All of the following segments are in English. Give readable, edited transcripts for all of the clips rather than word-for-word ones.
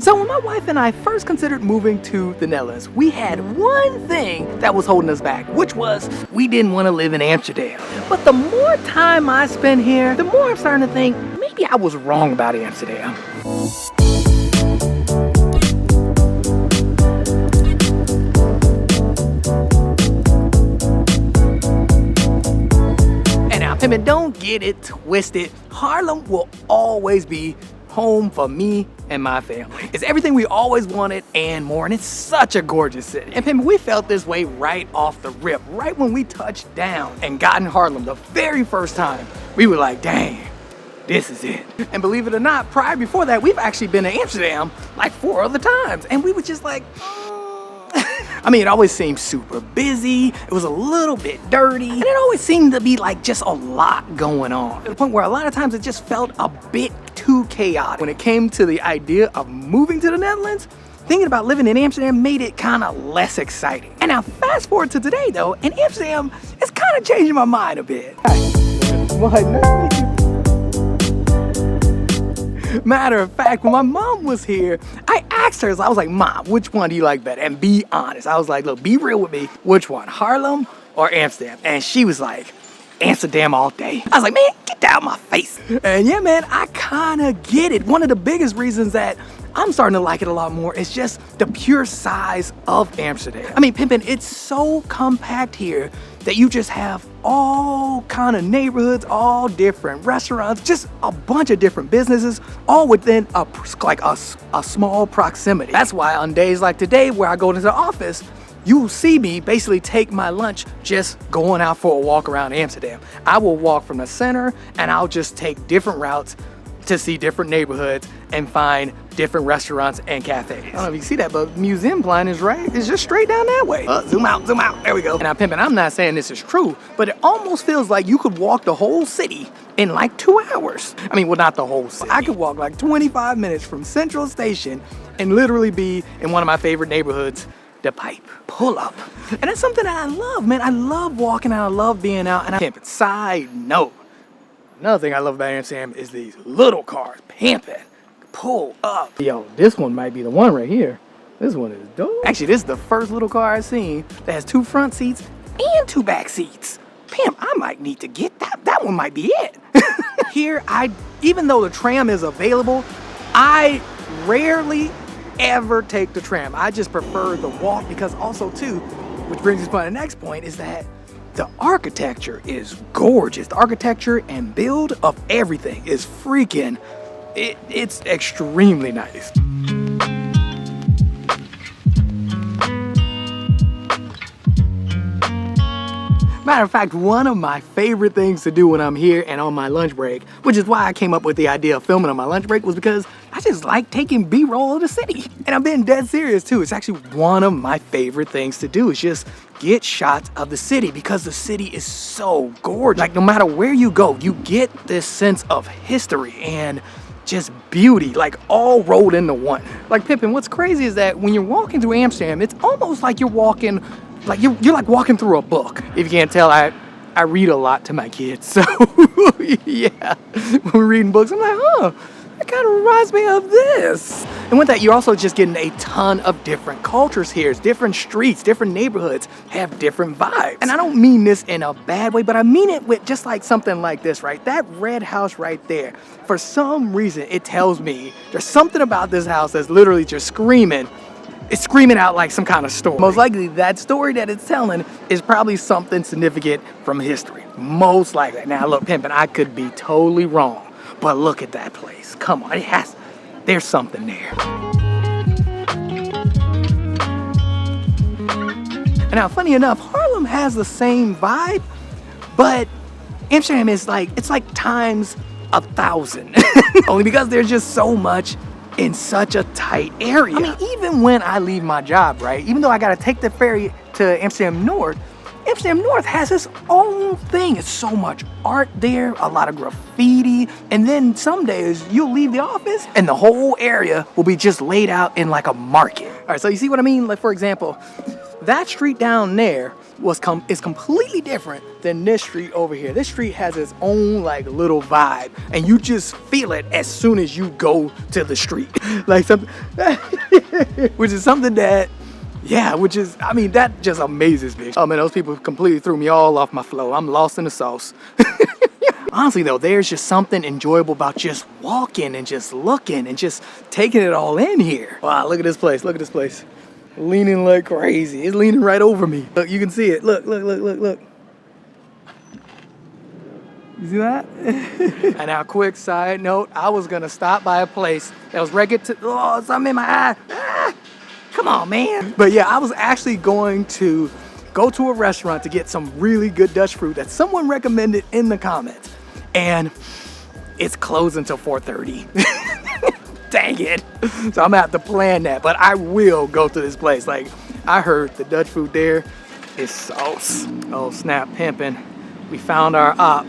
So when my wife and I first considered moving to the Netherlands, we had one thing that was holding us back, which was we didn't want to live in Amsterdam. But the more time I spend here, the more I'm starting to think maybe I was wrong about Amsterdam. And now, Pimpin', don't get it twisted. Haarlem will always be home for me and my family. It's everything we always wanted and more, and it's such a gorgeous city. And Pimpin', we felt this way right off the rip. Right when we touched down and got in Haarlem the very first time, we were like, dang, this is it. And believe it or not, before that, we've actually been to Amsterdam like 4 other times, and we were just like, I mean, it always seemed super busy, it was a little bit dirty, and it always seemed to be like just a lot going on. To the point where a lot of times it just felt a bit too chaotic. When it came to the idea of moving to the Netherlands, thinking about living in Amsterdam made it kind of less exciting. And now fast forward to today though, and Amsterdam is kind of changing my mind a bit. Matter of fact, when my mom was here, I asked her, I was like, Mom, which one do you like better? And be honest. I was like, look, be real with me. Which one, Haarlem or Amsterdam? And she was like, Amsterdam all day. I was like, man, get down my face. And yeah, man, I kind of get it. One of the biggest reasons that I'm starting to like it a lot more is just the pure size of Amsterdam. I mean, Pimpin', it's so compact here that you just have all kind of neighborhoods, all different restaurants, just a bunch of different businesses, all within a small proximity. That's why on days like today where I go to the office, you will see me basically take my lunch just going out for a walk around Amsterdam. I will walk from the center and I'll just take different routes to see different neighborhoods and find different restaurants and cafes. I don't know if you see that, but museum plan is right. It's just straight down that way. Zoom out, there we go. And now, Pimpin', I'm not saying this is true, but it almost feels like you could walk the whole city in like 2 hours. I mean, well, not the whole city. I could walk like 25 minutes from Central Station and literally be in one of my favorite neighborhoods, the Pipe. Pull up. And that's something that I love, man. I love walking out, I love being out. And Pimpin', side note, another thing I love about Amsterdam is these little cars, Pimpin'. Pull up. Yo, this one might be the one right here. This one is dope. Actually, this is the first little car I've seen that has 2 front seats and 2 back seats. Pimp, I might need to get that. That one might be it. Here, even though the tram is available, I rarely ever take the tram. I just prefer the walk because also too, which brings us to the next point, is that the architecture is gorgeous. The architecture and build of everything is freaking, it's extremely nice. Matter of fact, one of my favorite things to do when I'm here and on my lunch break, which is why I came up with the idea of filming on my lunch break, was because I just like taking B-roll of the city. And I'm being dead serious too. It's actually one of my favorite things to do, is just get shots of the city because the city is so gorgeous. Like no matter where you go, you get this sense of history and just beauty, like all rolled into one. Like Pimpin', what's crazy is that when you're walking through Amsterdam, it's almost like you're walking, like you're like walking through a book. If you can't tell, I read a lot to my kids, so yeah, when we're reading books, I'm like, huh, that kind of reminds me of this. And with that, you're also just getting a ton of different cultures here. It's different streets, different neighborhoods have different vibes. And I don't mean this in a bad way, but I mean it with just like something like this, right? That red house right there, for some reason, it tells me there's something about this house that's literally just screaming. It's screaming out like some kind of story. Most likely that story that it's telling is probably something significant from history. Most likely. Now look, Pimpin', I could be totally wrong, but look at that place. Come on, there's something there. And now, funny enough, Haarlem has the same vibe, but Amsterdam is like, it's like times 1,000. Only because there's just so much in such a tight area. I mean, even when I leave my job, right? Even though I gotta take the ferry to Amsterdam North has its own thing. It's so much art there, a lot of graffiti, and then some days you'll leave the office and the whole area will be just laid out in like a market. All right, so you see what I mean? Like for example, that street down there is completely different than this street over here. This street has its own like little vibe, and you just feel it as soon as you go to the street. Like something, which is something that, yeah, I mean, that just amazes me. Oh man, those people completely threw me all off my flow. I'm lost in the sauce. Honestly though, there's just something enjoyable about just walking and just looking and just taking it all in here. Wow, look at this place, look at this place. Leaning like crazy. It's leaning right over me. Look, you can see it. Look, look, look, look, look. You see that? And now, quick side note, I was gonna stop by a place that was regular to, oh, something in my eye. Ah, come on, man. But yeah, I was actually going to go to a restaurant to get some really good Dutch fruit that someone recommended in the comments. And it's closed until 4:30. Dang it. So I'm gonna have to plan that, but I will go to this place. Like, I heard the Dutch food there is sauce. Oh snap, pimping. We found our op.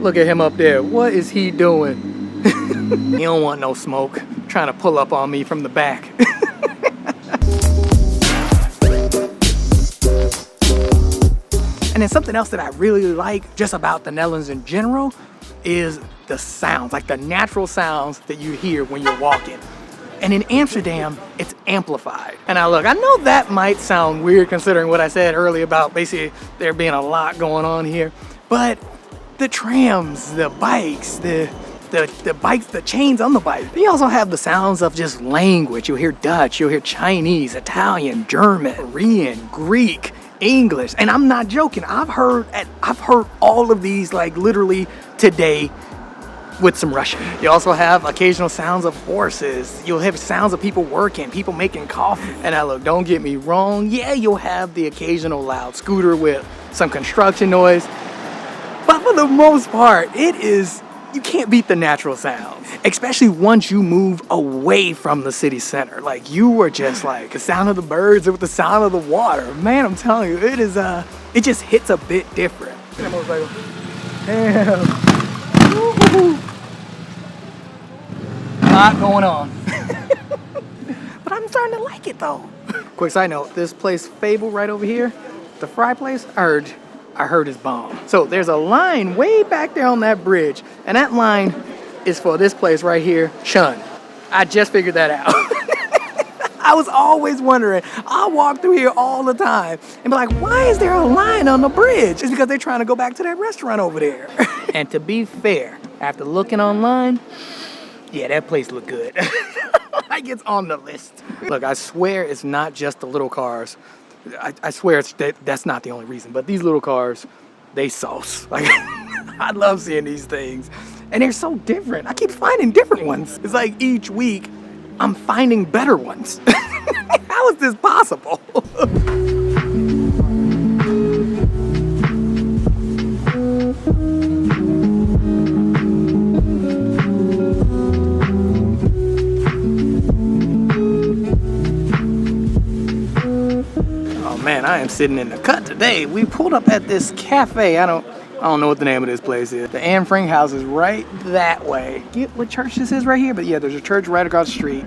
Look at him up there. What is he doing? He don't want no smoke. Trying to pull up on me from the back. And then something else that I really like just about the Netherlands in general is the sounds, like the natural sounds that you hear when you're walking. And in Amsterdam, it's amplified. And now look, I know that might sound weird considering what I said earlier about basically there being a lot going on here, but the trams, the bikes, the bikes, the chains on the bike. They also have the sounds of just language. You'll hear Dutch, you'll hear Chinese, Italian, German, Korean, Greek, English. And I'm not joking. I've heard all of these like literally today with some Russian. You also have occasional sounds of horses. You'll have sounds of people working, people making coffee. And now look, don't get me wrong. Yeah, you'll have the occasional loud scooter with some construction noise. But for the most part, you can't beat the natural sounds. Especially once you move away from the city center. Like you are just like the sound of the birds with the sound of the water. Man, I'm telling you, it just hits a bit different. Damn. Woo-hoo-hoo. A lot going on. But I'm starting to like it though. Quick side note, this place Fable right over here, the fry place, I heard is bomb. So there's a line way back there on that bridge, and that line is for this place right here, Chun. I just figured that out. I was always wondering, I walk through here all the time and be like, why is there a line on the bridge? It's because they're trying to go back to that restaurant over there. And to be fair, after looking online, yeah, that place looked good. Like it's on the list. Look, I swear it's not just the little cars. I swear that's not the only reason, but these little cars, they sauce. Like, I love seeing these things. And they're so different. I keep finding different ones. It's like each week, I'm finding better ones. How is this possible? Man, I am sitting in the cut today. We pulled up at this cafe. I don't know what the name of this place is. The Anne Frank house is right that way. Get what church this is right here? But yeah, there's a church right across the street.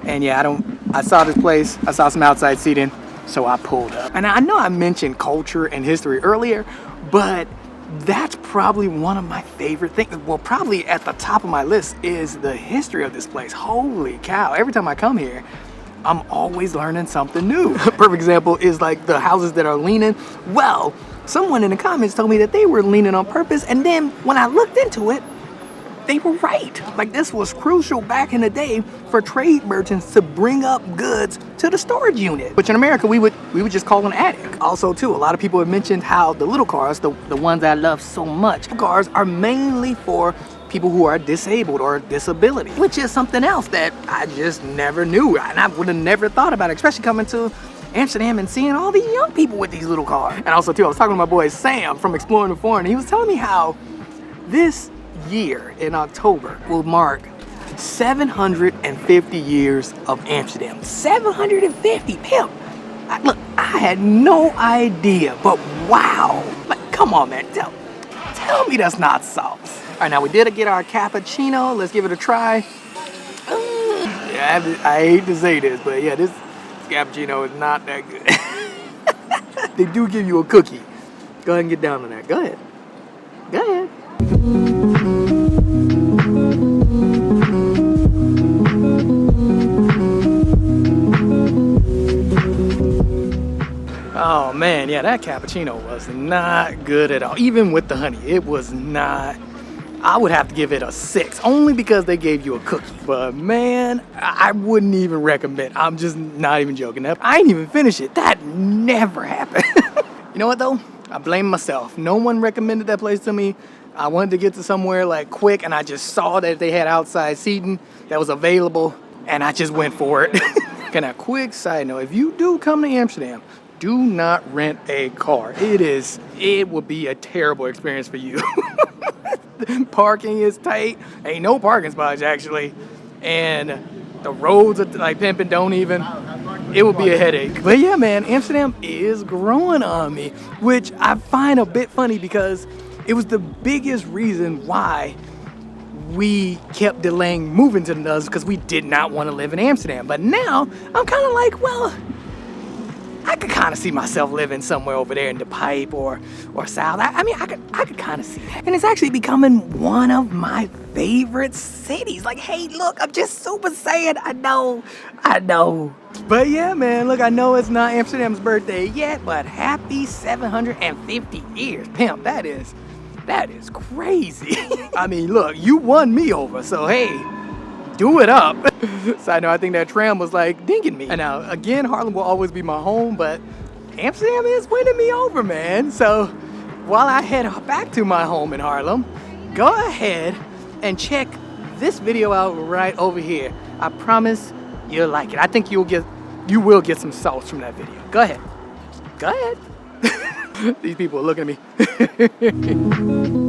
And yeah, I saw this place. I saw some outside seating, so I pulled up. And I know I mentioned culture and history earlier, but that's probably one of my favorite things. Well, probably at the top of my list is the history of this place. Holy cow. Every time I come here, I'm always learning something new. A perfect example is like the houses that are leaning. Well, someone in the comments told me that they were leaning on purpose, and then when I looked into it, they were right. Like this was crucial back in the day for trade merchants to bring up goods to the storage unit, which in America we would just call an attic. Also too, a lot of people have mentioned how the little cars, the ones I love so much, cars are mainly for people who are disabled or disability, which is something else that I just never knew, and I would have never thought about it, especially coming to Amsterdam and seeing all these young people with these little cars. And also too, I was talking to my boy Sam from Exploring the Foreign, and he was telling me how this year in October will mark 750 years of Amsterdam. 750, pimp. Look, I had no idea, but wow. Like, come on, man, tell me that's not sauce. All right, now we did get our cappuccino. Let's give it a try. Yeah, I hate to say this, but yeah, this cappuccino is not that good. they do give you a cookie. Go ahead and get down on that. Go ahead. Go ahead. Oh man, yeah, that cappuccino was not good at all. Even with the honey, it was not. I would have to give it a 6, only because they gave you a cookie. But man, I wouldn't even recommend. I'm just not even joking. I ain't even finished it. That never happened. You know what though? I blame myself. No one recommended that place to me. I wanted to get to somewhere like quick, and I just saw that they had outside seating that was available, and I just went for it. And a quick side note, if you do come to Amsterdam, do not rent a car. It would be a terrible experience for you. Parking is tight. Ain't no parking spots actually. And the roads are like pimping, don't even. It would be a headache. But yeah, man, Amsterdam is growing on me, which I find a bit funny because it was the biggest reason why we kept delaying moving to the Netherlands, because we did not want to live in Amsterdam. But now I'm kind of like, well, I could kind of see myself living somewhere over there in the Pipe or South. I mean, I could kind of see that. And it's actually becoming one of my favorite cities. Like, hey, look, I'm just super saying. I know. But yeah, man, look, I know it's not Amsterdam's birthday yet, but happy 750 years. Pimp, that is crazy. I mean, look, you won me over, so hey, do it up. Side note, I think that tram was like dinking me. And now, again, Haarlem will always be my home, but Amsterdam is winning me over, man. So while I head back to my home in Haarlem, go ahead and check this video out right over here. I promise you'll like it. I think you will get some sauce from that video. Go ahead. These people are looking at me.